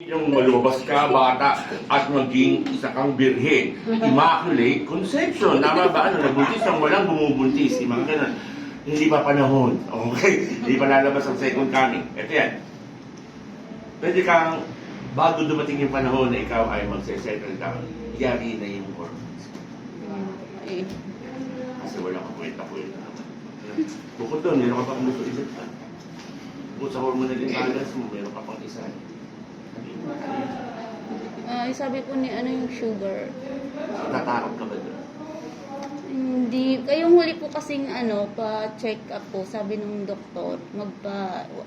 Yung malubas ka, bata, at maging isa kang birhen. Immaculate conception. Tama ba? Ano, nabuntis ang walang bumubuntis. Mga ganun. Hindi pa panahon. Okay? Hindi pa lalabas ang second coming. Ito yan. Pwede kang, bago dumating yung panahon na ikaw ay magse-settle down, yari na yung hormones. Kasi wala kang kwenta-kwenta naman. Bukod doon, meron ka pa kung gusto isip ka. Bukod sa hormonal imbalance mo, meron ka pang isa. Sabi po ni ano yung sugar. Tatakot ka ba doon? Hindi. Kayong huli po kasing pa-check up po, sabi ng doktor,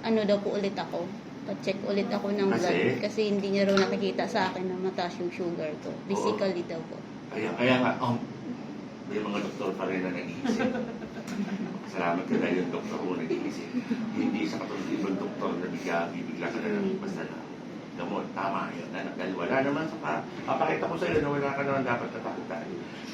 ano daw po ulit ako. Pa-check ulit ako ng blood. Kasi hindi niya raw nakikita sa akin na mataas yung sugar ko. Physically daw po. Kaya nga, may mga doktor pa rin na nag-iisip. Salamat ka dahil yung doktor mo nag-iisip. Hindi sa katulad ibang doktor na bigla ka na lang basta na gamot. Tama yun. Dahil wala naman sa papakita ko sa iyo na wala ka naman dapat natakutan.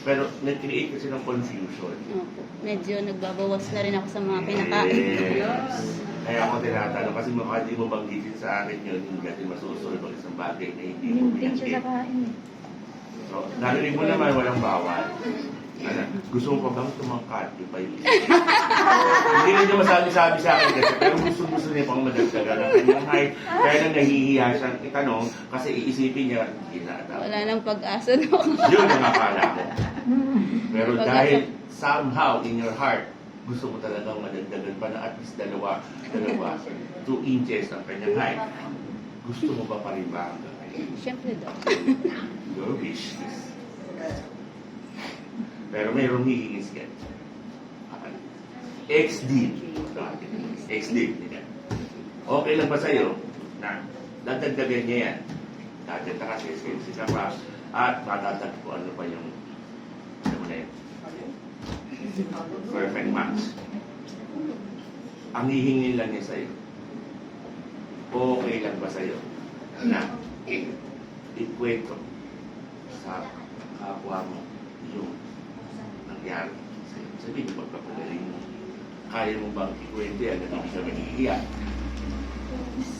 Pero nag-create kasi ng confusion. Opo. Medyo nagbabawas na rin ako sa mga pinakain. Yes. Kaya ako tinatanong kasi mukha di mo banggitin sa akin yun, hindi natin masusunod ang isang bagay na hindi mo siya sa kain. So, narinig mo naman walang bawal. Gusto mo pa bang tumangkat? Hindi na niya masabi-sabi sa akin kasi, pero gusto niya pang madagdagan ang kanyang height. Kaya nang nahihiya siyang itanong kasi iisipin niya, hindi na daw. Wala nang pag-asa no. Yun ang akala ko. Pero dahil somehow in your heart, gusto mo talagang madagdagan pa na at least dalawa, 2 inches ang kanyang height. Gusto mo ba pa rin ba ang gagawin? Siyempre daw. Your wish is. Pero mayroong hihingin sketch. XD. XD. Okay lang ba sa'yo na dadagdagan niya yan? Dadagdag kasi sexy ka pa at matatagpuan ano pa yung ano mo na yun? Perfect match. Ang hihingin lang niya sa'yo. Okay lang ba sa'yo na ikwento sa kapwa mo yung nangyari sa'yo? Sabihin mo, pagpapagaling mo. Kaya mo bang ikwento yan at hindi ka mahihiya?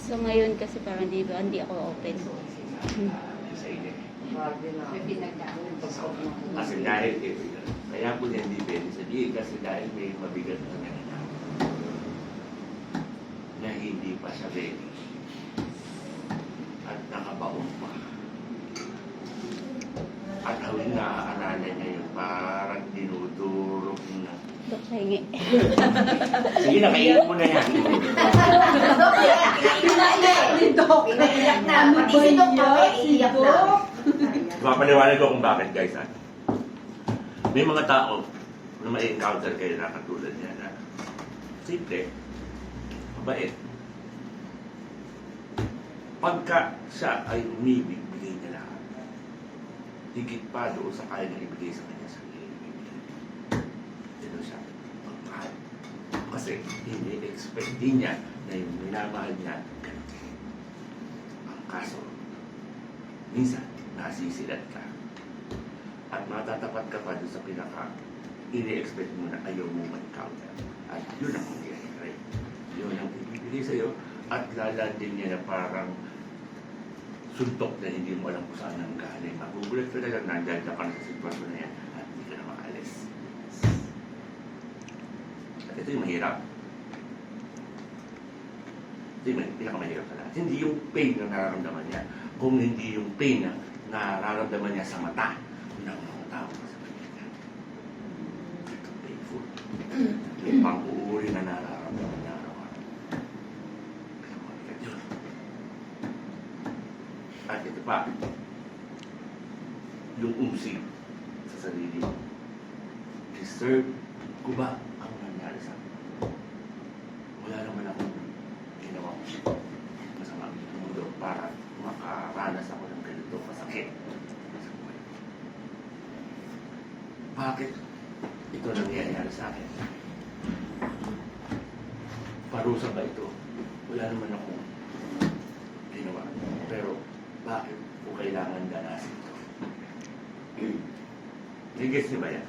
So ngayon kasi parang hindi ako open. Sa inyo. Kasi dahil kaya po niya hindi pwede sabihin kasi dahil may mabigat na nangyayari na hindi pa siya ready at nakabaon pa. At hawing naaalala niya yung parang dinudurog na. Dok, hingi. Sige, nakaingat mo na yan. Pinaiyak na. Pati si Dok iiyak na. Mapaliwanag ko kung bakit, guys. May mga tao na may encounter kayo na katulad niya na simple, mabait. Pagka siya ay umibig, bigay niya lahat. Higit pa doon sa kaya niya ibigay sa kanya sarili. Ito siya, magmahal. Kasi hindi expect din niya na yung minamahal niya ganun. Ang kaso, minsan, nasisilat ka. At matatapat ka pa doon sa pinaka ini-expect mo na ayaw mo mag-counter. At yun ang mangyayari. Yun ang ibibigay sa'yo at lalandin niya na parang suntok na hindi mo alam kung saan ang galing. Magugulat ka na lang, nandyan ka pa sa sitwasyon na yan at hindi ka na makalis. At ito yung mahirap. Ito yung pinakamahirap sa lahat. Hindi yung pain na nararamdaman niya, kung hindi yung pain na nararamdaman niya sa mata ng mga tao sa kanya. Ito painful. Yung pang-uuri na nararamdaman niya araw-araw. At ito pa, yung umsi sa sarili mo. Deserve ko ba ang nangyari sa akin? Wala naman akong ginawa masama ng mundo para makaranas ako ng ganito masakit sa buhay. Bakit ito nangyayari sa akin? Parusa ba ito? Wala naman akong ginawa. Pero bakit ko kailangan ganasin ito? Nag-gets niyo ba yan?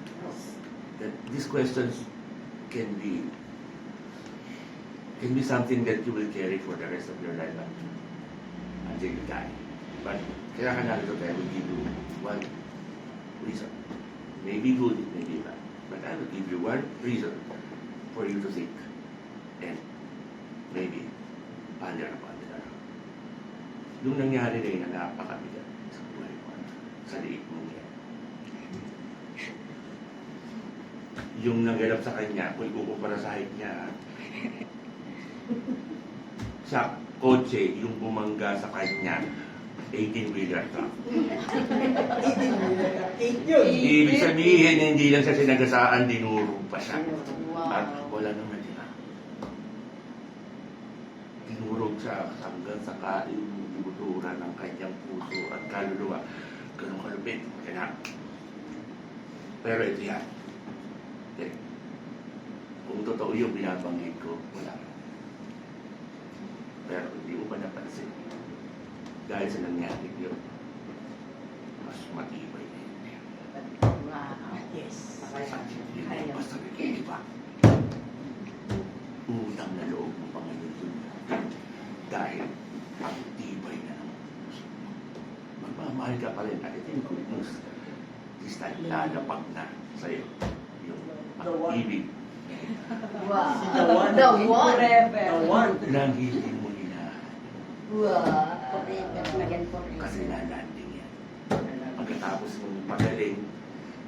That these questions can be something that you will carry for the rest of your life. until you die. But kaya ka narito tayo, will give you one reason. Maybe good, maybe bad. But I will give you one reason for you to think. And maybe, ponder upon it. Nung nangyari na yun, napakabigat sa buhay mo, sa liit mong yan. Yung naganap sa kanya, kung ikukumpara sa height niya, sa kotse, yung bumangga sa kanya, 18-wheeler ka. 8 yun. Ibig sabihin, hindi lang siya sinagasaan, dinurog pa siya. At Wow. wala nang natira. Dinurog siya hanggang sa kaibutura ng kanyang puso at kaluluwa. Ganun kalupit. Kaya, pero ito yan. Okay. Kung totoo yung binabanggit ko, wala. Pero hindi mo pa napansin. Dahil sa nangyari yun, mas matibay na yun. Wow. Yes. Hindi basta nag-iiba. Utang na loob mo pa ngayon dun. Dahil ang tibay na ng puso mo. Magmamahal ka pa rin at ito yung good news. This time, lalapag na sa'yo yung pag-ibig. Wow. The one. The one. Forever. The one. Nang hindi mo hinahanap. Wow. Forever. Kasi lalanding yan. Pagkatapos mong magaling,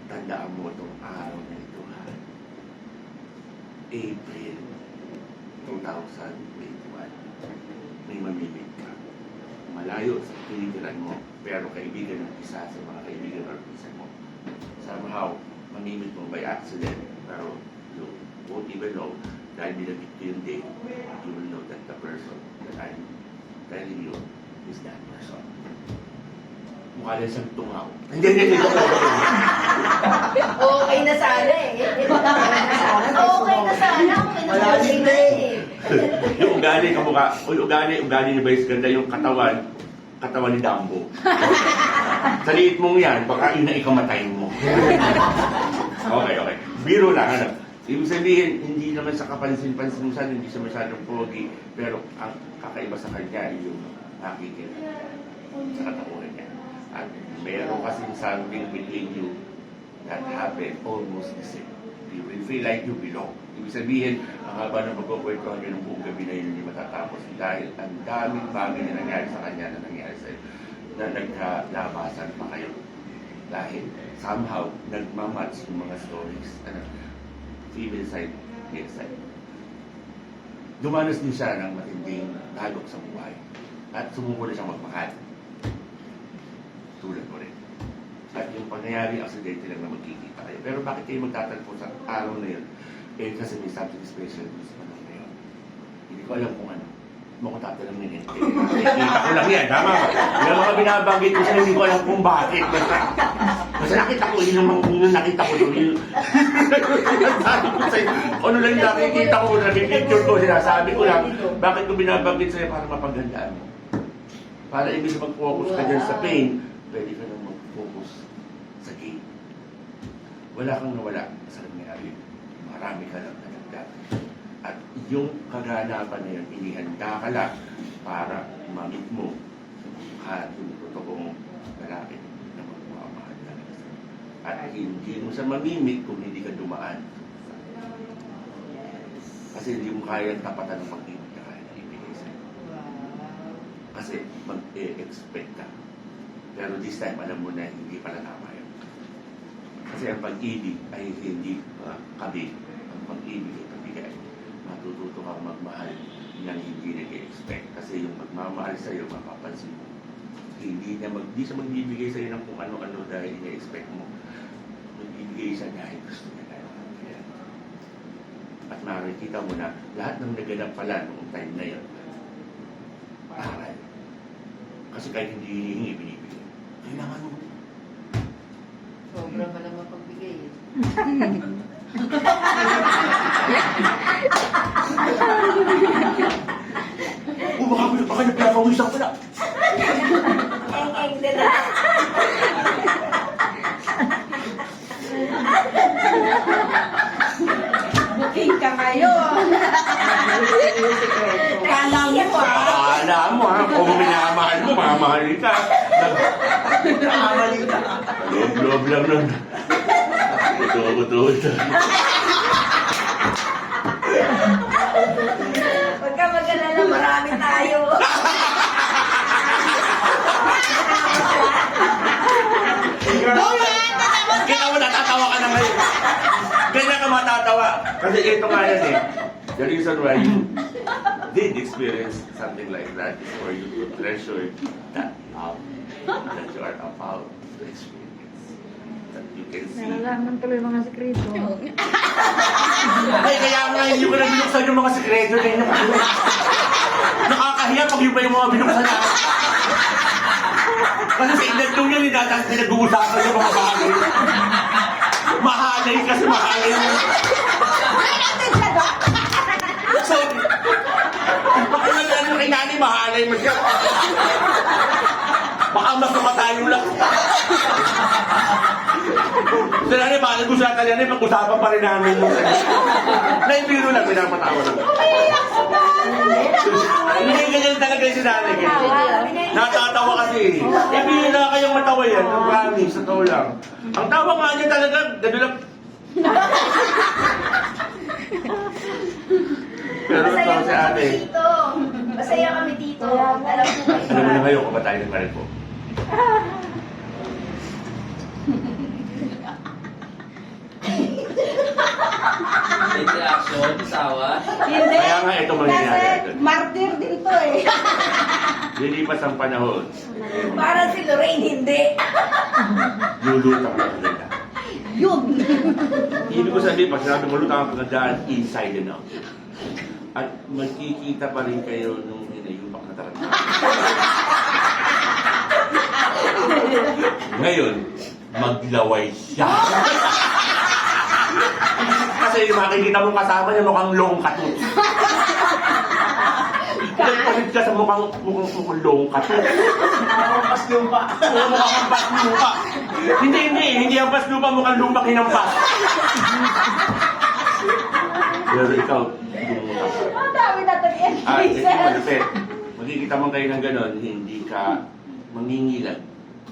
tandaan mo itong araw na ito, ha? April 2021, may mamimit ka. Malayo sa tinitiran mo, pero kaibigan ng isa sa mga kaibigan or isa mo. Somehow, mamimit mo by accident, pero you won't even know, dahil nilabit ko yung day, you will know that the person that I'm telling you is that person. Mukha lang siyang tungaw. Hindi. Okay na sana eh. Okay na sana. Malalim na eh. Yung ugali kamukha, ugali ni Vice Ganda, yung katawan ni Dumbo. Sa liit mong yan, baka yun na ikamatayin mo. Okay. Biro lang, ano. Ibig sabihin, hindi naman sa kapansin-pansin mo hindi siya masyadong pogi, pero ang kakaiba sa kanya yung nakikita sa katawan niya. At meron kasing something between you that happened almost the same. You will feel like you belong. Ibig sabihin, ang haba ng pagkukwentuhan nyo ng buong gabi na yun hindi matatapos dahil ang daming bagay na nangyari sa kanya na nangyari sa'yo na nagkalabasan pa kayo. Dahil somehow, nagmamatch yung mga stories. Female side, male side. Dumanas din siya ng matinding tagok sa buhay. At sumuko na siyang magmahal. Tulad mo rin. At yung pangyayari, aksidente lang na magkikita kayo. Pero bakit kayo magtatagpo sa araw na yun? Eh, kasi may something special dun sa panahon na yun. Hindi ko alam kung ano. Makutata lang nila. Kita ko lang yan, tama ba? Yung mga binabanggit ko sa'yo, hindi ko alam kung bakit. Basta nakita ko, yun yung nakita ko doon. Sabi ko sa'yo, ano lang yung nakikita ko, nabipicture ko, sinasabi ko lang, bakit ko binabanggit sa'yo para mapaghandaan mo? Para ibig mag-focus ka dyan sa pain, pwede ka nang mag-focus sa gain. Wala kang nawala sa nangyari. Marami ka lang nalagdag. At yung kaganapan na yun, inihanda ka lang para mamit mo at yung totoong lalaki na magmamahal talaga sa'yo. At hindi mo sa mamimit kung hindi ka dumaan. Kasi hindi mo kayang tapatan ng pag-ibig na kaya na ibigay sa'yo. Kasi mag-expect ka. Pero this time, alam mo na hindi pala tama yun. Kasi ang pag-ibig ay hindi kabig. Ang pag-ibig ay pabigay. Matututo kang magmahal nang hindi nag-expect. Kasi yung magmamahal sa'yo, mapapansin mo. Hindi siya magbibigay sa'yo ng kung ano-ano dahil ina-expect mo. Magbibigay siya dahil gusto niya tayo. At makikita mo na lahat ng naganap pala noong time na yun, aral. Kasi kahit hindi hinihingi, binibigay. Kailangan mo. Sobra pa naman pagbigay eh. Baka nagpapawisan ko na. Eng-eng din na. Booking ka ngayon. Kala mo Kala mo ha, kung minamahal mo, minamahali ka. Nakamali ka. Loob-loob lang nun. Ito. Huwag ka mag-alala, marami tayo. Kaya mo natatawa ka na ngayon. Ganyan ka matatawa. Kasi ito nga yan eh. The reason why you did experience something like that is for you to treasure that love that you are about to experience. That you can see. Nalalaman tuloy mga sekreto. Ay, kaya nga hindi ko na binuksan yung mga sekreto na yun. Nakakahiya pag yun pa yung mga binuksan na. Kasi sa edad nung yan, dapat pinag-uusapan yung mga bagay. Mahalay kasi mahalay mo. So, baka ano kay nani, mahalay mo siya. Baka masuka tayo lang. So, nani, baka nag-usapan yan, pag-usapan pa rin namin yung naibiro lang, pinapatawa lang. Hindi ganyan talaga yung sinanay. Natatawa kasi. Hindi na kayong matawa yan. Ang promise, sa tao lang. Ang tawa nga niya talaga, gano'n lang. Pero ito Masaya si ate. kami dito. Masaya kami dito. Alam ko kayo. Ano mo na ngayon kung ba tayo ng po? May reaction, sawa. Hindi. Kaya nga ito mangyayari. Kasi martyr din to eh. Lilipas ang panahon. Parang si Lorraine, hindi. Lulutang ang ganda. Yun. Ibig ko sabihin, pag sinabi mo lutang ang pagandaan, inside and out. At magkikita pa rin kayo nung inayupak na taranta. Ngayon, maglaway siya. Kasi yung makikita mong kasama niya mukhang long katut. Palit ka sa mukhang long katut. Nakapas yung pa. Oo, mukhang hampas lupa. Hindi hampas lupa, mukhang lupa hinampas. Pero ikaw, lumutak. Ang dami natin Hindi malupit. Magkikita mo kayo ng ganon, hindi ka mangingilag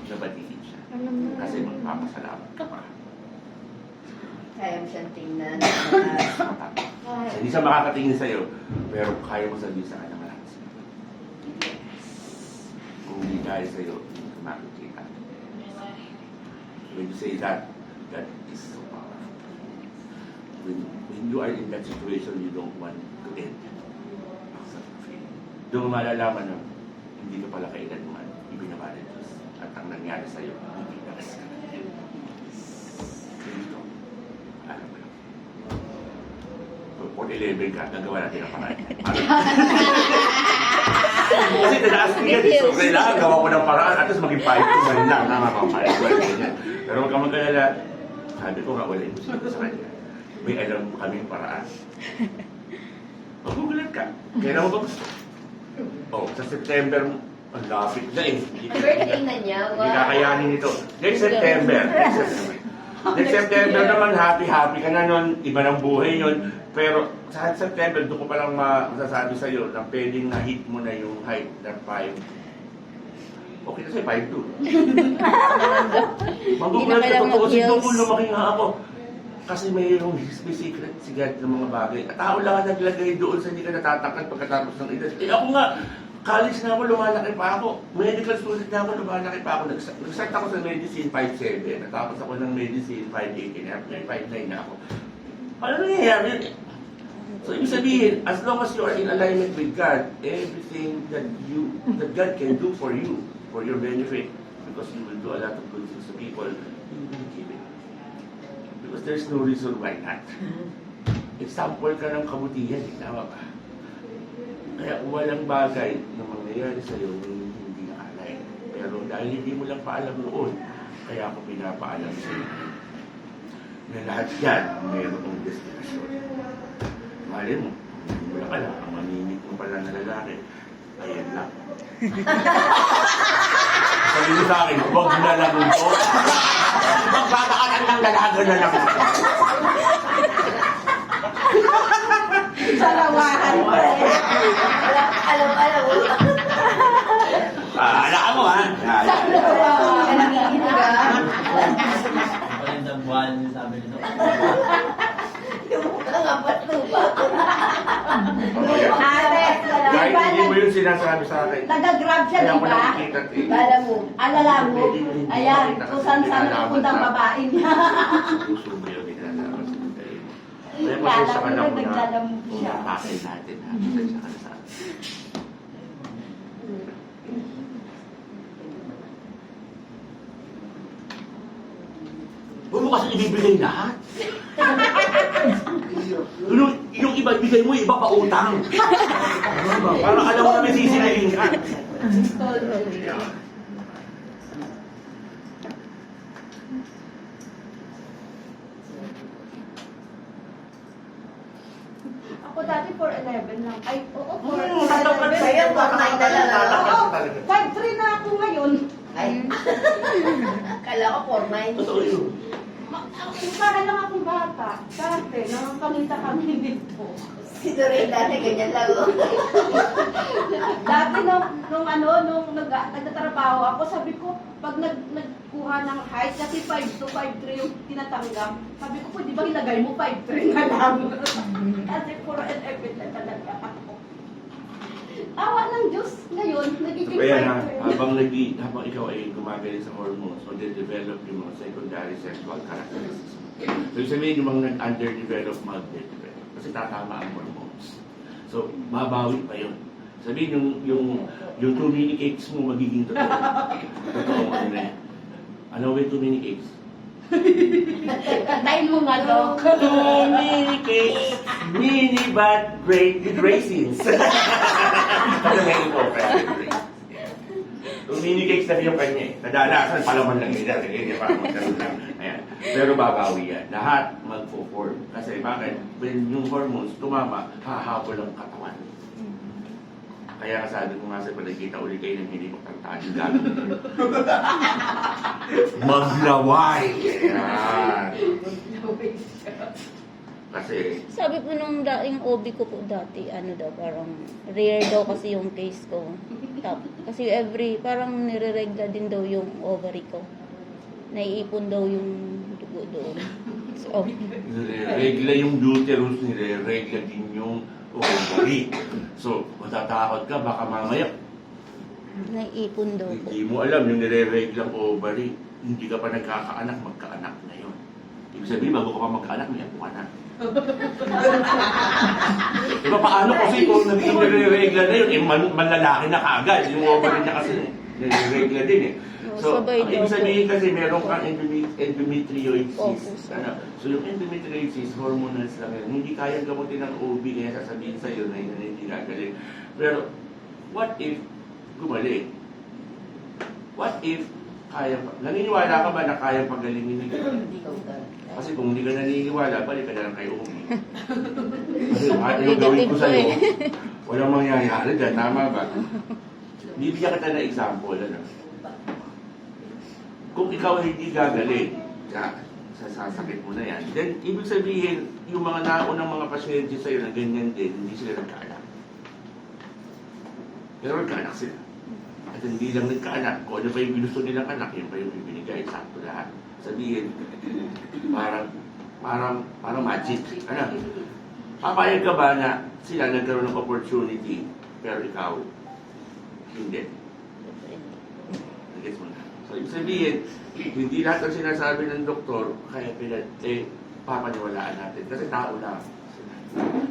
na batiin siya. Kasi magpapasalamat ka pa. Kaya mo siyang tingnan. Hindi siya makakatingin sa'yo, pero kaya mo sabihin sa kanya marami sa'yo. Kung hindi kaya sa'yo, hindi ka makikita. When you say that, that is so powerful. When you are in that situation, you don't want to end. Doon mo malalaman na hindi ka pala kailan man ibinaba ng Diyos. At ang nangyari sa'yo, hindi nakas ka. Dito, alam mo lang. Kung 11 ka, nagawa natin ang paraan. Kasi tinaas ko yan, so kailangan gawa ko ng paraan at tapos maging 5 to 1 lang. Tama pa, 5 Pero huwag ka mag-alala. Sabi ko nga, wala yung musika sa kanya. May alam kaming paraan. Magugulat ka. Kailan mo ba gusto? Oh, sa September, ang lapit na eh. Birthday na niya. Hindi kakayanin ito. Next September. Next September naman, happy ka na nun. Iba ng buhay yun. Pero sa September, doon ko palang masasabi sa'yo na pwedeng na-hit mo na yung height ng 5. Okay na sa'yo, 5'2". Magugulat ka totoo. Kasi doon ko lumaki nga ako. Kasi mayroong secret si God ng mga bagay. At tao lang ang naglagay doon sa hindi ka natatangkad pagkatapos ng edad. Eh ako nga, college na ako, lumalaki pa ako. Medical student na ako, lumalaki pa ako. Nag-start ako sa medicine 5'7". Natapos ako ng medicine 5'8". Ngayon 5'9" na ako. Ano nangyayari yun eh? So ibig sabihin, as long as you are in alignment with God, everything that God can do for you, for your benefit, because you will do a lot of good things to people, you will give it. Because there's no reason why not. Example ka ng kabutihan, tama ba? Kaya walang bagay na mangyayari sa'yo na hindi nakalay. Pero dahil hindi mo lang paalam noon, kaya ako pinapaalam sa'yo na lahat yan mayroong destinasyon. Mali mo, hindi mo lang alam, ang mamimit mo pala na lalaki, ayan lang. Sabi mo sa akin, huwag na lang ito. Magpapakatan ng dalaga na lang. Salawahan ko eh. Alam. Alaan mo ha. Nanginginig ka. Magandang buwan, sabi nito. Yung mukha nga ba't lupa? Ate, Kahit di ba hindi mo yung sinasabi sa akin. nag-grab siya, Kaya di ko ba? nakikita eh. Kala mo. Alala mo, Hindi ayan, makita kasi kung saan saan pinalaman napunta ang sa- babae niya. Puso mo yung pinalaman sa tayo. Kaya Kala pasensya ka mo na na muna. naglalamog siya. Umapakin natin ha. Pasensya ka na sa akin. Huwag mo kasi ibibigay lahat. Yung iba ibigay mo, iba pa utang. Parang alam mo na may sisinagin ka. Ako dati 4'11 lang. Ay, oo, Tatapad 4'11. Sa'yo, 4'9 na lang. Tatapad Oo, ka talaga. 5'3 na ako ngayon. Ay. Kala ko 4'9. Totoo yun. Para lang akong bata. Dati, nakakamita kami dito. Si Doreen dati ganyan lang. Oh. Dati nung nagtatrabaho ako, sabi ko, pag nagkuha ng height, kasi 5'2", 5'3" yung tinatanggap, sabi ko, pwede ba ilagay mo 5'3" na lang? Kasi puro NFit na talaga ako. Awa ng Diyos, ngayon, nagiging Kaya na, 5'3". habang ikaw ay gumagaling sa hormones, o develop yung mga secondary sexual characteristics. So, ibig sabihin yung mga nag-underdevelop, mag-develop. Kasi tatama ang hormones. So, mabawi pa yun. Sabihin yung 2 mini cakes mo magiging totoo. Totoo ano na yan. Ano ba yung 2 mini cakes? Kantayin mo nga, Dok. 2 mini cakes, mini but great with raisins. Ano nga yung okay? 2 mini cakes na yung kanya eh. Kadalasan, palaman lang nila. Sige, parang magkaroon lang. Ayan. Pero babawi yan. Lahat magpo-form. Kasi bakit? When yung hormones tumama, hahabol ang katawan. Kaya kasabi ko nga sa paligita ulit kayo ng hindi magtantaan yung gagawin. Maglaway! Yan. Kasi, Sabi po nung yung OB ko po dati, ano daw, parang rare daw kasi yung case ko. Kasi parang nire-regla din daw yung ovary ko. Naiipon daw yung dugo doon. So, regla yung uterus, nire-regla din yung ovary. So, matatakot ka, baka mamaya, naiipon daw po. hindi mo alam yung nire-reglang ovary, hindi ka pa nagkakaanak, magkaanak na yun. Ibig sabihin, bago ka pa magkaanak, may apo ka na. Diba paano kasi kung naging nire-regla na yun, manlalaki na kaagad. Yung ovary niya kasi nire-regla din eh. So, Sabay ang ibig daw sabihin kasi meron kang endometriosis. Opo. So, yung endometriosis, hormonal lang yan. Hindi kayang gamutin ng OB, kaya sasabihin sa'yo na yun na hindi gagaling. Pero, what if gumaling? What if naniniwala ka ba na kayang pagalingin ng gano'n? Kasi kung hindi ka naniniwala, balik ka na lang kay OB. Kasi kahit yung gawin ko sa'yo, walang mangyayari dyan. Tama ba? Bibigyan kita na example. Ano? Kung ikaw hindi gagaling sa sasakit mo na yan, then ibig sabihin, yung mga naunang mga pasyente sa'yo na ganyan din, hindi sila nagkaanak. Pero nagkaanak sila. At hindi lang nagkaanak, kung ano pa yung ginusto nilang anak, yun pa yung ibinigay, sakto lahat. Sabihin, parang magic. Ano? Papayag ka ba na sila nagkaroon ng opportunity, pero ikaw, hindi? Gets mo na. So, ibig sabihin, hindi lahat ang sinasabi ng doktor, kaya papaniwalaan natin. Kasi tao lang.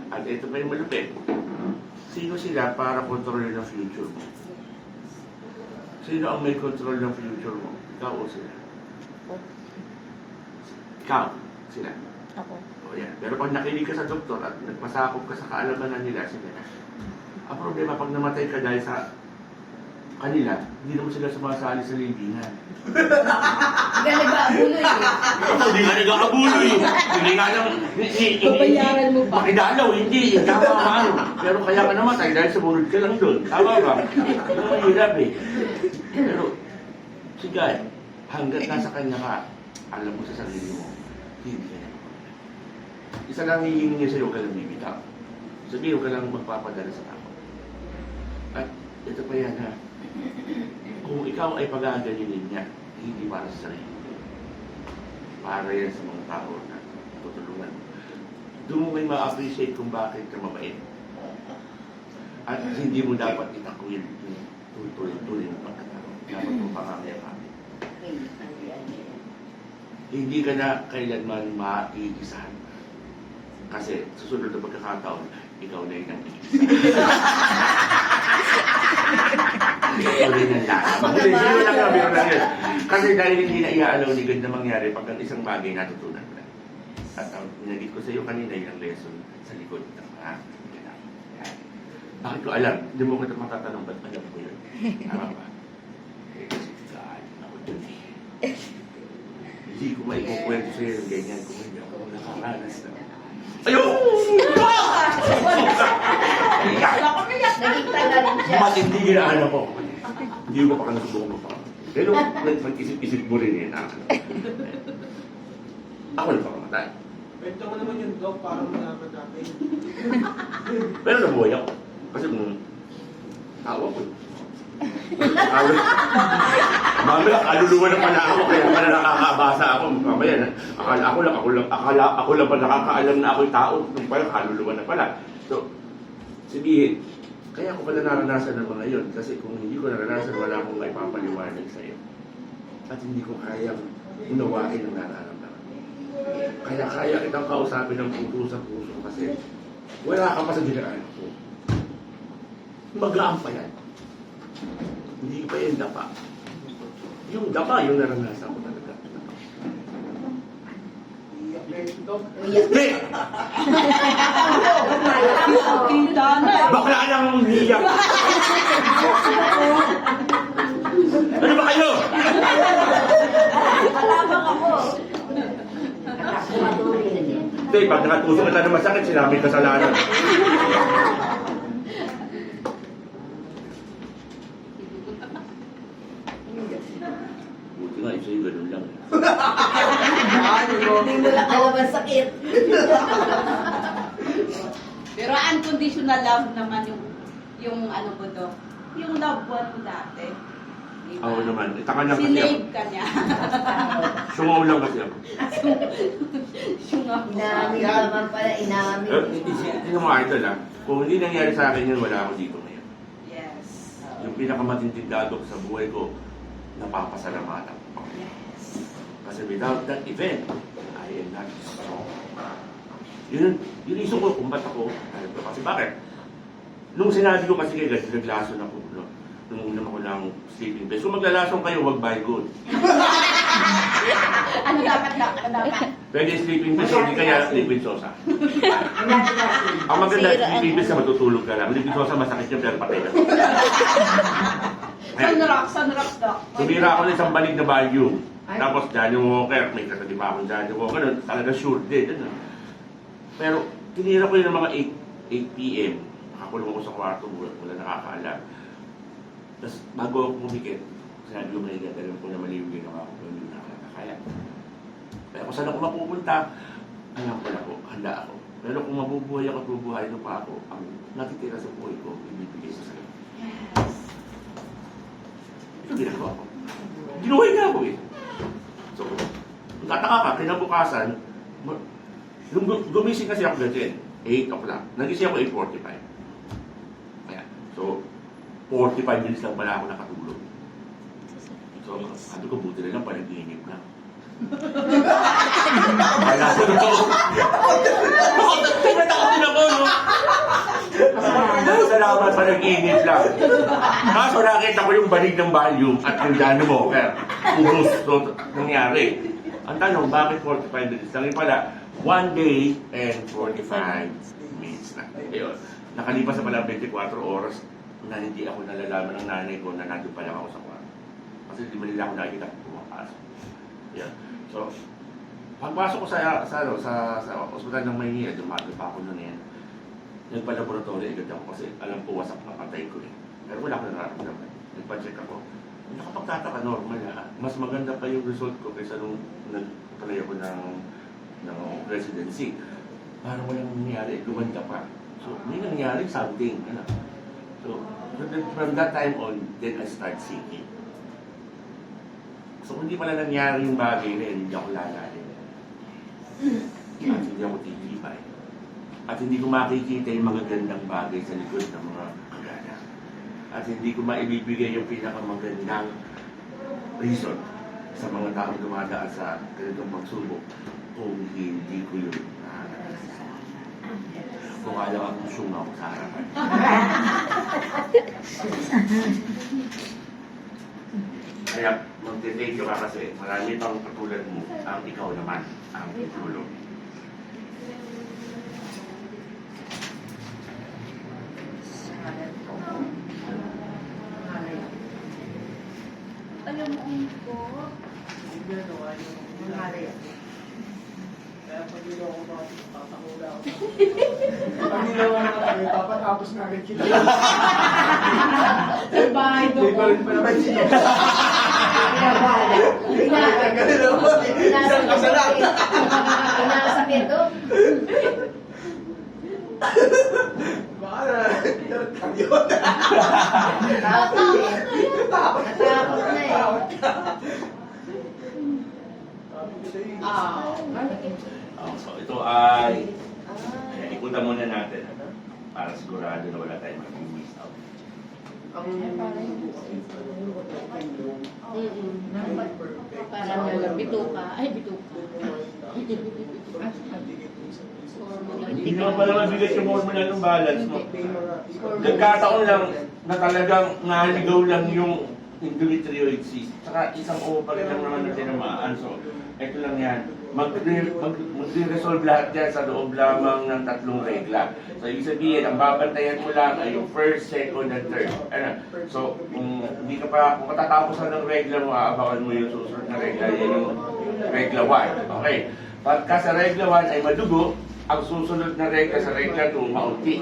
At ito pa yung malupit. Sino sila para kontrolin ang future mo? Sino ang may control ng future mo? Ikaw o sila? Ikaw. Sila. Ako. O yan. Pero pag nakinig ka sa doktor at nagpasakop ka sa kaalamanan nila, sila. Ang problema, pag namatay ka dahil sa kanila, hindi naman sila sumasali sa libingan. Hindi ka nag-aabulo eh. Hindi nga nag-aabulo eh. Hindi nga naman. Babayaran mo pa. Makidalaw, hindi. Tama ka ano. Pero kaya ka namatay dahil sumunod ka lang doon. Tama ba? Ano mahirap eh. Pero, si God, hanggat nasa kanya ka, alam mo sa sarili mo, hindi ka na. Isa lang hihingi niya sa'yo, ka lang bibitaw. Sabihin ka lang magpapadala sa tao. At ito pa yan ha. Kung ikaw ay pag-aagalinin niya, hindi para sa sarili. Para yan sa mga tao na tutulungan mo. Doon mo may ma-appreciate kung bakit ka mabait. At hindi mo dapat itakwil yung tuloy-tuloy ng pagkatao. Dapat mo pangamaya-kami. Hindi ka na kailanman maiisahan. Kasi susunod na pagkakataon, ikaw na yung nag-iisa. Ikaw na yung nalaman. Hindi, sino lang nga, biro lang yun. Kasi dahil hindi na iaalaw ni God na mangyari pag ang isang bagay natutunan mo na. At ang pinagit ko sa iyo kanina yung lesson sa likod ng mga ganap. Bakit ko alam? Hindi mo kita matatanong ba't alam ko yun? Tama ba? Eh, kasi God, ako dun eh. Hindi ko maikukwento sa iyo yung ganyan kung hindi ako nakaranas na. Ayun! Naging taga rin siya. Matindi ginaanak ko. Hindi ko pa ka nasubong mo pa. Pero nag-isip-isip mo rin yun. Ako na pa kamatay. Kwento mo naman yung dog para malaman natin. Pero nabuhay ako. Kasi kung tawa ko. Mamaya, kaluluwa na pala ako, kaya pala nakakabasa ako. Mamaya, ako lang pa nakakaalam na ako'y tao. Nung pala, kaluluwa na pala. So, sabihin, kaya ko pala naranasan ng mga yun. Kasi kung hindi ko naranasan, wala akong may papaliwanag sa iyo. At hindi ko kayang unawain ang nararamdaman. Kaya kitang kausapin ng puso sa puso kasi wala ka pa sa dinaan ko. Magaan pa yan. Hindi pa yan dapa. Yung dapa, yung naranasan ko talaga. Hindi! Bakla lang ang niyak! Ano ba kayo? Malamang ako. Hindi, pag nakatusok kita na masakit, sinabi kasalanan. Buti nga, sa'yo ganun lang. Hindi mo lang alam ang sakit. Pero unconditional love naman yung ano ko to, yung loved one mo dati. Diba? Ako naman, itaka niya kasi ako. Sinave ka niya. Sungaw lang kasi ako. Sungaw. Inamin naman pala, inamin. Tingnan mo, idol ha. Kung hindi nangyari sa akin yun, wala ako dito ngayon. Yes. Yung pinakamatinding dadok sa buhay ko, napapasalamatan ko. Yes. Kasi without that event, I am not strong. Yun iso ko kung ba't ako. Kasi bakit? Nung sinabi ko kasi kay God, naglason ako. No? Nung una ko ng sleeping pills. Kung maglalason kayo, wag buy good. Ano dapat? Pwede sleeping pills, hindi kaya liquid sosa. Ang maganda, sleeping pills na matutulog ka lang. Liquid sosa, masakit niya, pero patay ka. Sunrock, doc. Tumira ako ng isang banig na volume. Tapos Johnny Walker, may katabi pa akong Johnny Walker, talaga sure din. Pero tinira ko yun ng mga 8 p.m. Nakakulong ako sa kwarto, wala nakakaalam. Tapos bago ako pumikit, sinabi ko may gagalan ko na mali yung ginawa ko, hindi na ako nakakaya. Pero kung saan ako mapupunta, alam ko na po, handa ako. Pero kung mabubuhay ako, bubuhay pa ako, ang natitira sa buhay ko, ibibigay sa sa'yo. Ito ginagawa ko. Ginuhay na ako eh. So, nagtataka ka, kinabukasan, gumising kasi ako ganyan, 8 o'clock. Nagising ako 8:45. Kaya, so, 45 minutes lang pala ako nakatulog. So, sabi ko, buti na lang, panaginip na. Kaya ko na ako. Natakot din ako, no? Salamat, panaginip lang. Kaso nakita ko yung banig ng volume at yung Johnny Walker. Ubus, so, nangyari. Ang tanong, bakit 45 minutes lang? Yung pala, 1 day and 45 minutes na. Ayun. Nakalipas na pala 24 oras na hindi ako nalalaman ng nanay ko na nandun pala ako sa kwarto. Kasi hindi man nila ako nakikita kung pumapasok. Yeah. So, pagpasok ko sa ospital ng Maynila, dumagal pa ako noon yan. Nagpa-laboratory agad ako kasi alam ko wasak na patay ko eh. Pero wala ko nararamdaman. Nagpa-check ako. Nakapagtataka normal na. Mas maganda pa yung result ko kaysa nung nagpalay ako ng residency. Parang walang nangyari, lumanda pa. So, may nangyari something. Ano? So, So, from that time on, then I start seeking. So, kung hindi pala nangyari yung bagay na yun, hindi ako lalalim. At hindi ako titibay. At hindi ko makikita yung mga gandang bagay sa likod ng mga kagana. At hindi ko maibibigay yung pinakamagandang reason sa mga taong dumadaan sa ganitong pagsubok kung hindi ko yun nakakalasan. Kung alam akong sungaw sa harapan. Kaya magte-thank you ka kasi marami pang katulad mo ang ikaw naman ang tutulong. Alam mo ko. Kaya pag hindi ako tatakula ako. Pag ginawa na kami, papatapos na rin kita. Survive Hindi pa rin pa naman siya. Ganun naman eh. Isang kasalan. Inakasakit to. Baka na, kami yun. Natakot na eh. So ito ay ikutan muna natin para sigurado na wala tayong mag-miss out. Parang bituka. Ay, bituka. Hindi naman pala mabigat yung hormonal ng balance mo. Nagkataon lang na talagang naligaw lang yung endometrioid cyst. Saka isang ovary lang naman na tinamaan. So, ito lang yan. Magre-resolve lahat yan sa loob lamang ng 3 regla. So, ibig sabihin, ang babantayan mo lang ay yung first, second, and third. Ano? So, kung kung matatapos na ng regla mo, aabangan mo yung susunod na regla. Yan yung regla 1. Okay. Pagka sa regla 1 ay madugo, ang susunod na regla sa regla 2, maunti.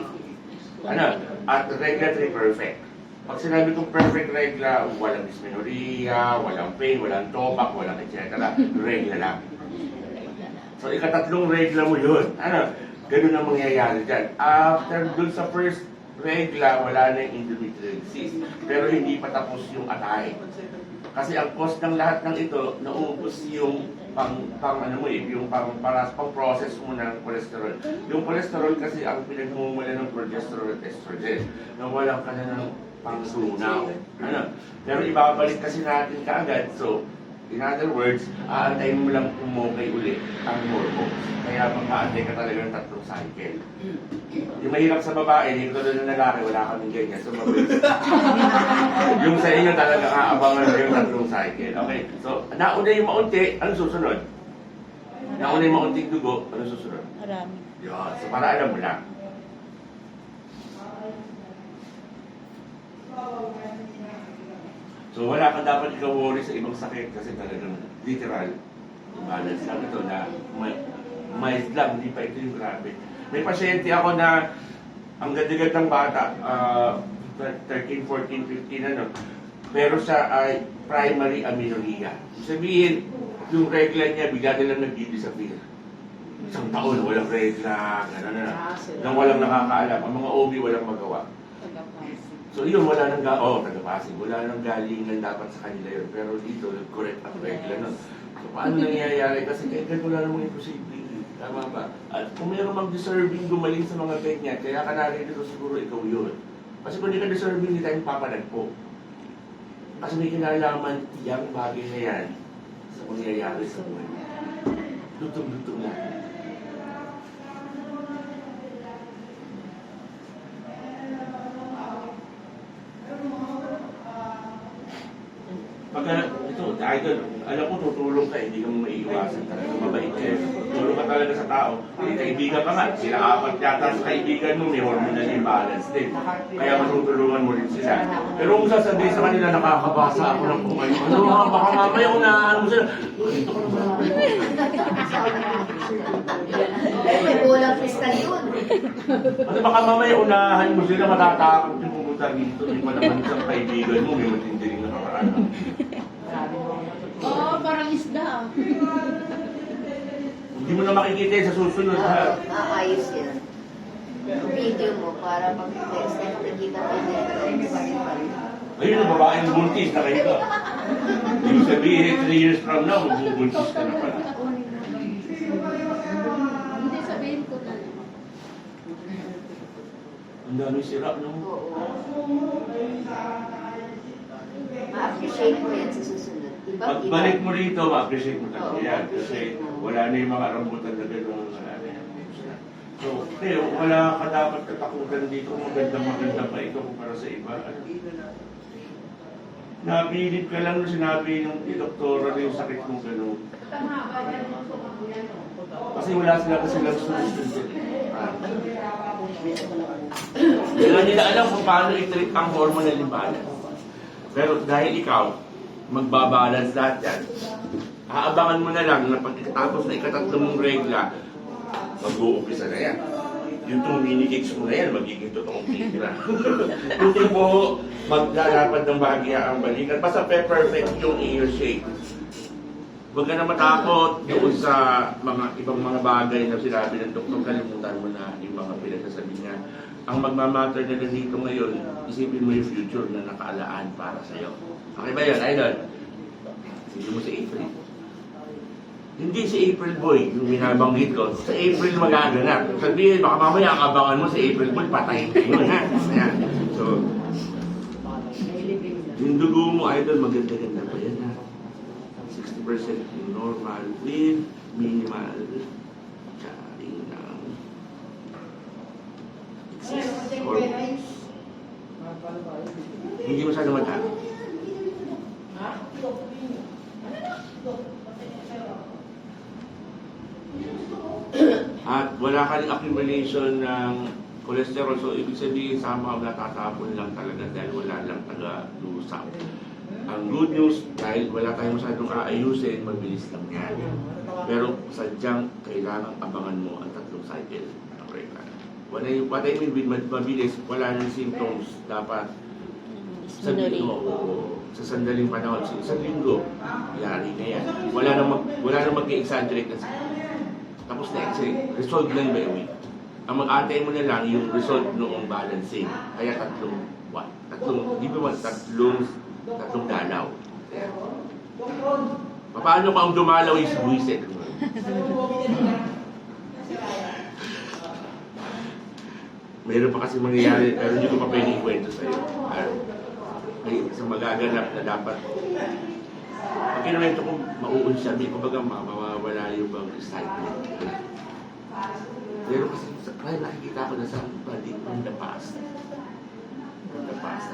Ano? At regla 3, perfect. Pag sinabi kong perfect regla, walang dysmenorrhea, walang pain, walang topak, walang etc. Regla lang. So, ika-3 regla mo yun. Ano? Ganun ang mangyayari dyan. After dun sa first regla, wala na yung endometrioid cyst. Pero hindi pa tapos yung atay. Kasi ang cost ng lahat ng ito, naubos yung pang-process mo ng cholesterol. Yung cholesterol kasi ang pinagmumula ng progesterone at estrogen. Nawalan ka na ng pangsunaw. Ano? Pero ibabalik kasi natin kaagad. So, in other words, aantayin mo lang umukay ulit ang hormones. Kaya mag-aantay ka talaga ng 3 cycle. Yung mahirap sa babae, hindi ko doon na lalaki, wala kaming ganyan. So, mabilis. Yung sa inyo talaga aabangan mo yung 3 cycle. Okay, so, nauna yung maunti, ano susunod? Nauna yung maunting dugo, ano susunod? Marami. Yun, so para alam mo lang. So wala kang dapat ikaw worry sa ibang sakit kasi talagang literal balance lang ito na mild lang, hindi pa ito yung grabe. May pasyente ako na ang ganda-gandang bata, 13, 14, 15 ano, pero siya ay primary amenorrhea. Sabihin, yung regla niya, bigla nilang nag-disappear. Isang taon, walang regla, gano'n na. Nang walang nakakaalam. Ang mga OB walang magawa. So yun, wala nang tagapasig. Wala nang galingan dapat sa kanila yun. Pero dito, correct ang regla nun. So paano nangyayari? Kasi kahit wala namang imposible. Tama ba? At kung mayroong mag-deserving gumaling sa mga ganyan, kaya ka narito siguro ikaw yun. Kasi kung hindi ka deserving, hindi tayo papanagpo. Kasi may kinalaman yung bagay na yan sa mangyayari sa buhay. Lutong-lutong na. Pagka, ito, idol, alam ko tutulong ka, hindi ka mo maiiwasan talaga, mabait ka. Tulong ka talaga sa tao. Kaibigan ka nga, sila 4 yata sa kaibigan mo, may hormonal imbalance din. Kaya matutulungan mo rin sila. Pero kung sasabihin sa kanila, nakakabasa ako ng kung ano, baka mamaya unahan mo sila. Ito ka naman. May kulang fiscal yun. Ano baka mamaya unahan mo sila, matatakot yung pumunta dito. May malaman sa kaibigan mo, may matindi rin nakaraan. Oo, parang isda. Hindi mo na makikita sa susunod ha. Ayos yan. video mo para pag next time nakikita ko yung Ayun ang babaeng buntis na kayo ka. Yung sabihin, 3 years from now, magbubuntis ka na pala. Hindi sabihin ko na. Ang dami sira, no? Ma-appreciate mo yan sa susunod. Pagbalik mo rito, ma-appreciate mo talaga yan. Kasi wala na yung mga rambutan na gano'n. So, wala ka dapat katakutan dito. Maganda pa ito kumpara sa iba. Nabilib ka lang nung sinabi ng doktora na yung sakit mo gano'n. Kasi wala sila solution din. Hindi nga nila alam kung paano i-treat ang hormonal imbalance. Pero dahil ikaw, magbabalance lahat yan, aabangan mo na lang na pagkatapos na ikatatlo mong regla, mag-uumpisa na yan. Yung 2 mini cakes mo na yan, magiging totoong tira. Hindi mo maglalapad ng bahagya ang balikat. Basta perfect yung ear shape. Huwag ka na matakot doon sa mga ibang mga bagay na sinabi ng doktor. Kalimutan mo na yung mga pinagsasabi niya. Ang magmamatter na dito ngayon, isipin mo yung future na nakaalaan para sa'yo. Okay ba yun, idol? Isipin mo si April. Hindi si April Boy, yung binabanggit ko. Sa April magaganap. Sabihin, baka mamaya ang abangan mo si April Boy, patayin ka yun, ha? Ayan. So, yung dugo mo, idol, maganda-ganda pa yan, ha? 60% normal with minimal charing ng excess or hindi masyado madami. At wala ka rin accumulation ng cholesterol. So, ibig sabihin, sama ka natatapon lang talaga dahil wala lang taga-lusap. Ang good news, dahil wala tayong masyadong aayusin, mabilis lang yan. Pero sadyang kailangan abangan mo ang 3 cycle ng regla. What I mean with mabilis, wala nang symptoms. Dapat sabihin mo, sa sandaling panahon, sa 1 linggo, yari na yan. Wala nang mag-exaggerate na tapos na x-ray, resolve lang by a week. Ang mag-atay mo na lang yung result noong balancing. Kaya 3 dalaw. Paano kung ang dumalaw is buwisit? Meron pa kasi mangyayari, pero hindi ko pa pwede ikwento sa'yo. May isang magaganap na dapat pag kinuwento ko, mauunsabi ko baga mawawala yung bang excitement. Pero kasi kaya nakikita ko na sa body from the past. From the past,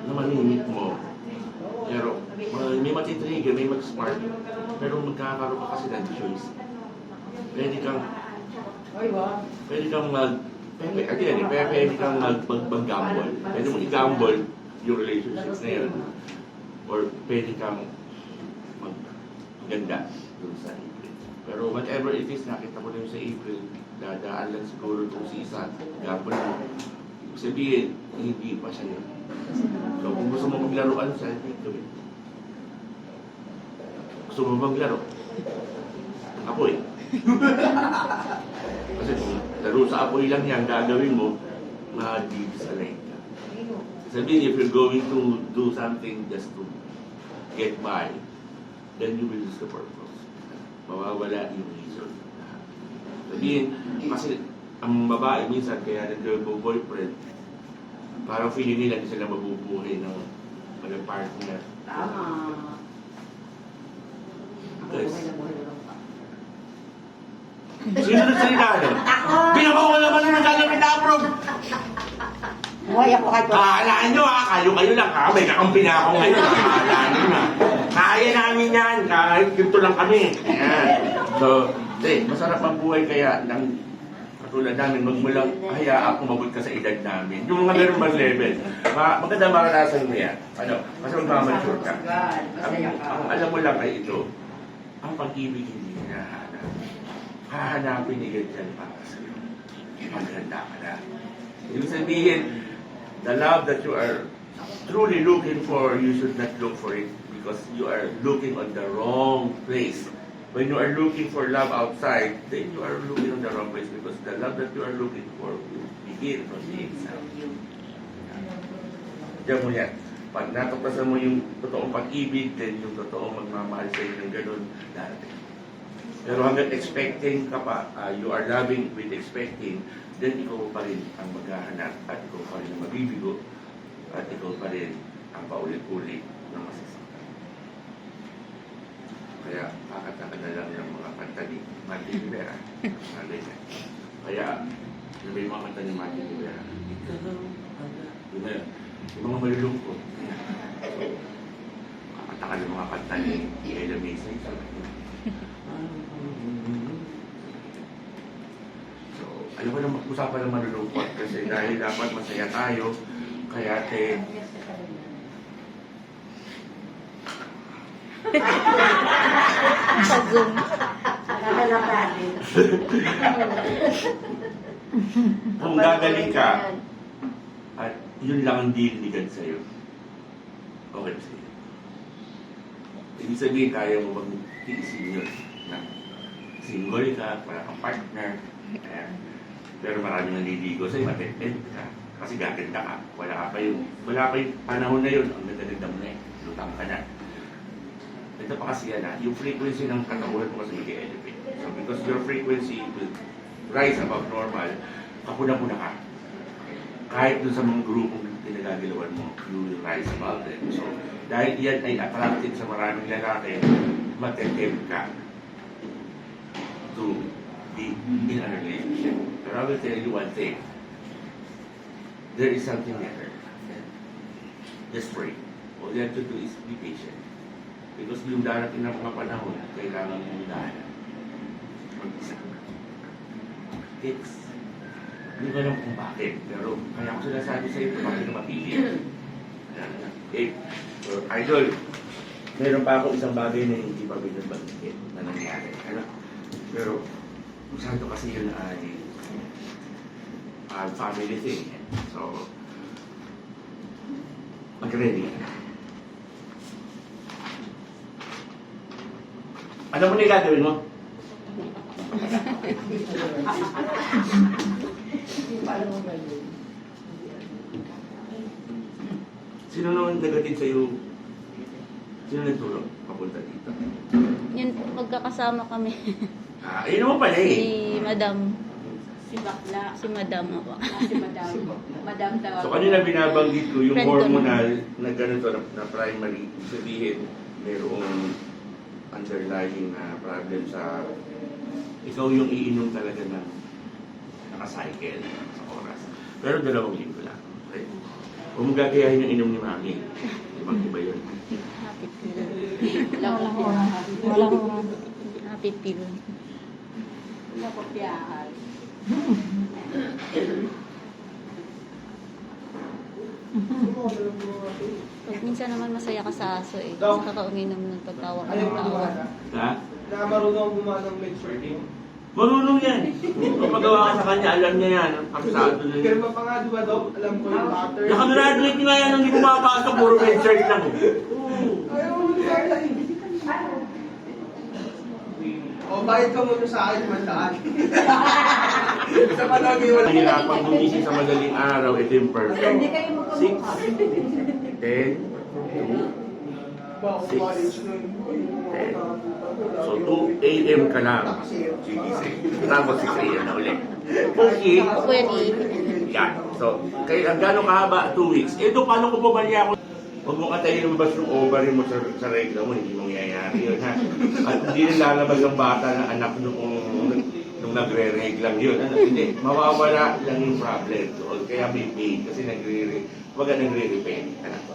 na manimit mo. Pero may matitrigger, may mag-smart. Pero magkakaroon ka kasi ng choice. Pwede kang mag-gamble. Pwede mong i-gamble yung relationship na yun. Or pwede kang mag-ganda dun sa April. Pero whatever it is, nakita ko na yun sa April, dadaan lang siguro itong season, gamble mo. Ibig sabihin, hindi pa siya yun. So kung gusto mo maglaruan, celebrate gawin. Gusto mo maglaro? Apoy. Kasi kung laro sa apoy lang yan, gagawin mo, ma-desalate ka. Sabihin, if you're going to do something just to get by, then you will lose the purpose. Mawawala yung reason. Sabihin, kasi ang babae minsan kaya nag-boyfriend, parang feeling nila hindi sila mabubuhay ng partner. Tama. Guys, sino na salita na? Pinakawala ka na ng gagamit na approve! Buhay ako kahit Kaalaan nyo ha, kayo lang ha, may kakampi na ako ngayon ha, kaalaan nyo na. Kaya namin yan, kahit dito lang kami. Ayan. So, masarap ang buhay kaya ng katulad namin, magmulang hayaan kumabot ka sa edad namin. Yung mga meron bang level, maganda maranasan mo yan. Ano, kasi magmamature ka. Ang alam mo lang ay ito, ang pag-ibig hindi hinahanap. Hahanapin ni ganyan para sa'yo. Maghanda ka na. Ibig sabihin, the love that you are truly looking for, you should not look for it because you are looking on the wrong place. when you are looking for love outside, then you are looking on the wrong place because the love that you are looking for will begin from the inside. Diyan mo yan. Pag natuklasan mo yung totoong pag-ibig, then yung totoong magmamahal sa iyo ng ganun, darating. Pero hanggang expecting ka pa, you are loving with expecting, then ikaw pa rin ang maghahanap at ikaw pa rin ang mabibigo at ikaw pa rin ang paulit-ulit na masasaktan. Kaya kakataka na lang yung mga kanta ni Martin Rivera. Kaya yung may mga kanta ni Martin Rivera, ikaw yun na yun. Yung mga malulungkot. So, kakataka ng mga kanta ni Ella Mason. So, alam mo na usapan ng malulungkot kasi dahil dapat masaya tayo, kaya Pag-zoom. Nakakalap natin. kung gagaling ka, at yun lang ang diligan sa'yo, okay na sa'yo. Ibig sabihin, kaya mo bang tiisin yun? Na single ka, wala kang partner, ayan. Pero maraming naliligo sa'yo, matipid ka. Kasi gaganda ka, wala pa yung panahon na yun, ang ganda-ganda mo na eh, lutang ka na. Ito pa kasi yan yung frequency ng katawan mo kasi mag-elevate. So because your frequency will rise above normal, kapuna-puna ka. Kahit dun sa mga grupong pinagagalawan mo, you will rise above them. So dahil yan ay attracted sa maraming lalaki, matetempt ka to be in a relationship. But I will tell you one thing. There is something better. Just pray. All you have to do is be patient. Because yung darating na mga panahon, kailangan mong dahanan. Mag-isa. Tips. Hindi ko alam kung bakit. Pero kaya ko sinasabi sa iyo, bakit na mapili. Okay. So, idol, meron pa ako isang bagay na hindi pa binabanggit na nangyari. Pero, masyado kasi yun ay family thing. So, mag-ready ka na. Ano mo na yung gagawin mo? Sino naman nagatid sa'yo? Sino nagtulong papunta dito? Yun, magkakasama kami. Ayun naman pala eh. Si Madam. Si Bakla. Si Madam ako. Si Madam. Madam tawag. So kanina binabanggit ko yung Friend ko hormonal na ganito na primary, sabihin mayroong underlying na problem sa ikaw yung iinom talaga ng nakacycle sa oras. Pero 2 linggo lang. Okay? Kung magagayahin yung inom ni Mami, ibang iba yun. Happy pill. Walang oras. Walang oras. Happy pill. Wala ko piyahan. Pag minsan naman masaya ka sa aso eh. Nakakauminom ng pagtawa ka ng tawa. Ha? Na marunong gumawa ng med-surfing. Marunong yan. Kung magawa ka sa kanya, alam niya yan. Aksado na yan. Pirma pa nga, di ba, Doc? Alam ko yung pattern. Nakagraduate nga yan, hindi bumabasa, puro med-search lang. Ayaw mo nila. O, bayad ka muna sa akin, mandaan. Sa palagi, wala. Nahirapan gumising sa madaling araw, ito yung perfect. Hindi kayo 6, 10, 2, Ba, ako college nun. so 2 a.m. ka lang. Gigising. Tapos 6 a.m. na ulit. Okay. Ako yan eh. Yan. So, kaya gano'ng kahaba? 2 weeks. Ito, paano ko pumali ako? Huwag mong katayin lumabas yung ovary mo sa regla mo, hindi mangyayari yun, ha? At hindi lalabas ang bata na anak nung nagre-reglang yun. Ano? Hindi, mawawala lang yung problem. So, kaya may pain kasi nagre-repair. Anak ko.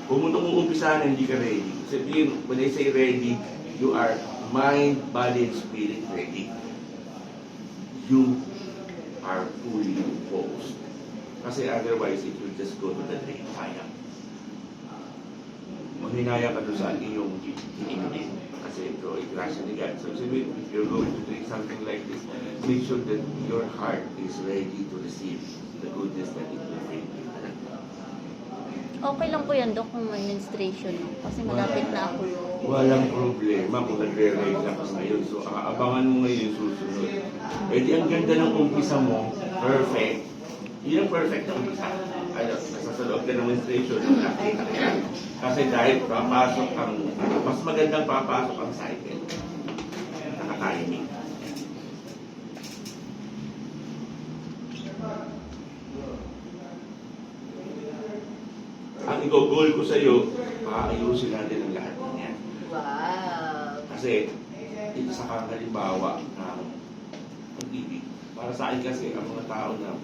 Kung mo itong uumpisahan, hindi ka ready. Sabihin, when I say ready, you are mind, body, and spirit ready. You are fully focused. Kasi otherwise, it will just go to the drain. Sayang. Maghinaya ka doon sa iyong iinumin. Kasi ito ay grasya ni God. So sabihin, if you're going to drink something like this, make sure that your heart is ready to receive the goodness that it will bring you. Okay lang po yan, Dok, kung may menstruation. Kasi malapit na ako. Walang problema kung nagre-relax ngayon. So, aabangan mo ngayon yung susunod. Eh di ang ganda ng umpisa mo, perfect. Yun ang perfect na umpisa. Ano, nasa sa loob ka ng menstruation, nakita ka. Kasi dahil papasok ang, mas magandang papasok ang cycle. Naka-timing. Ang i-goal ko sa'yo, paayusin natin ang lahat ng yan. Wow. Kasi, isa kang halimbawa ng pag-ibig. Para sa akin kasi, ang mga tao na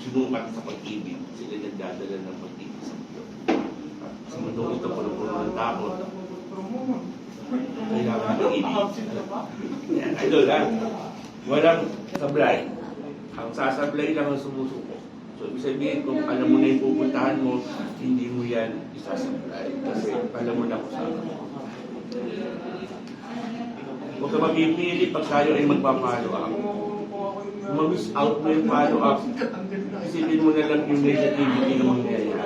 sinukat sa pag-ibig, sila nagdadala ng pag-ibig sa mundo. At sa mundo ito, puno-puno ng takot. Kailangan ng pag-ibig. Yan, idol ha. Walang sablay. Ang sasablay lang ang sumusuko. So, ibig sabihin, kung alam mo na yung pupuntahan mo, hindi mo yan isasablay. Kasi alam mo na kung saan mo. Huwag ka mapipili pag tayo ay magpa-follow up. Kung ma-miss out mo yung follow up, isipin mo na lang yung negativity na mangyayari.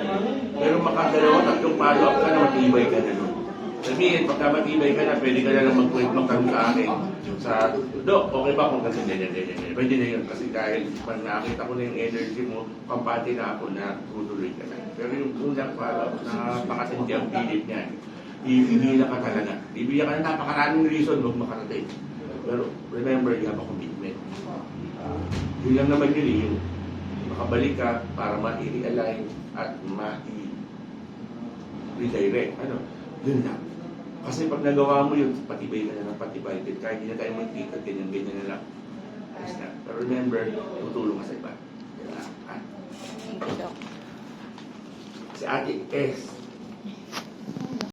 Pero makadalawa, tatlong follow up ka na, matibay ka na nun. Sabihin, pagka matibay ka na, pwede ka na lang mag-point magtanong sa akin. Sa, Dok, okay ba kung kasi ganyan. Pwede na yun. Kasi dahil pag nakita ko na yung energy mo, pampati na ako na tutuloy ka na. Pero yung unang follow up, napakatindi ang pilit niyan. Ibibigyan ka talaga. Ibibigyan ka na napakaraming reason huwag makarating. Pero remember, you have a commitment. Yun lang naman yun eh, yung makabalik ka para ma-realign at ma-redirect. Ano? Yun lang. Kasi pag nagawa mo yun, patibay ka na ng patibay. Kahit hindi na tayo magkita, ganyan na lang. Ayos na. Pero remember, tutulong ka sa iba. Diba? Thank you, Dok. Si Ate S.